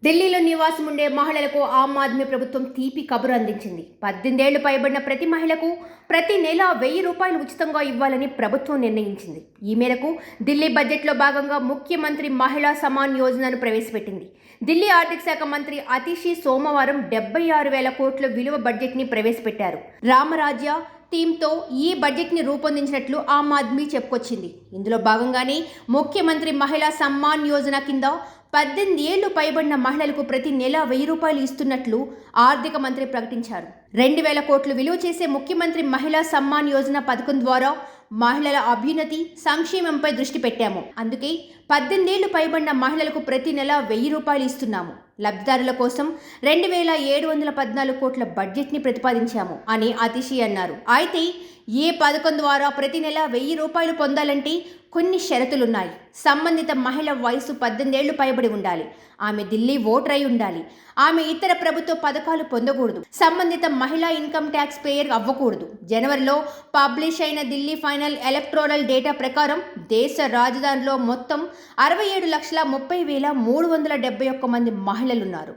ఢిల్లీలో నివాసం ఉండే మహిళలకు ఆమ్ ఆద్మీ ప్రభుత్వం తీపి కబురు అందించింది. 18 ఏళ్లు పైబడిన ప్రతి మహిళకు ప్రతి నెల 1000 రూపాయలు ఉచితంగా ఇవ్వాలని ప్రభుత్వం నిర్ణయించింది. ఈ మేరకు ఢిల్లీ బడ్జెట్లో భాగంగా ముఖ్యమంత్రి మహిళా సమాన్ యోజనను ప్రవేశపెట్టింది. ఢిల్లీ ఆర్థిక శాఖ మంత్రి అతిషి సోమవారం 76,000 కోట్ల విలువ బడ్జెట్ని ప్రవేశపెట్టారు. రామరాజ్య థీమ్తో ఈ బడ్జెట్ని రూపొందించినట్లు ఆమ్ ఆద్మీ చెప్పుకొచ్చింది. ఇందులో భాగంగానే ముఖ్యమంత్రి మహిళా సమ్మాన్ యోజన కింద 18 ఏళ్లు పైబడిన మహిళలకు ప్రతి నెల 1000 రూపాయలు ఇస్తున్నట్లు ఆర్థిక మంత్రి ప్రకటించారు. 2,000 కోట్లు విలువ చేసే ముఖ్యమంత్రి మహిళా సమ్మాన్ యోజన పథకం ద్వారా మహిళల అభ్యున్నతి, సంక్షేమంపై దృష్టి పెట్టాము. అందుకే 18 ఏళ్లు పైబడిన మహిళలకు ప్రతి నెల 1000 రూపాయలు ఇస్తున్నాము. లబ్ధిదారుల కోసం 2,714 కోట్ల బడ్జెట్ని ప్రతిపాదించాము అని అతిషి అన్నారు. అయితే ఏ పథకం ద్వారా ప్రతి నెల 1000 రూపాయలు పొందాలంటే కొన్ని షరతులున్నాయి. సంబంధిత మహిళ వయసు 18 ఏళ్లు పైబడి ఉండాలి. ఆమె ఢిల్లీ ఓటర్ అయి ఉండాలి. ఆమె ఇతర ప్రభుత్వ పథకాలు పొందకూడదు. సంబంధిత మహిళా ఇన్కమ్ ట్యాక్స్ పేయర్ అవ్వకూడదు. జనవరిలో పబ్లిష్ అయిన ఢిల్లీ ఫైనల్ ఎలక్టోరల్ డేటా ప్రకారం దేశ రాజధానిలో మొత్తం 67,30,371 మంది మహిళలున్నారు.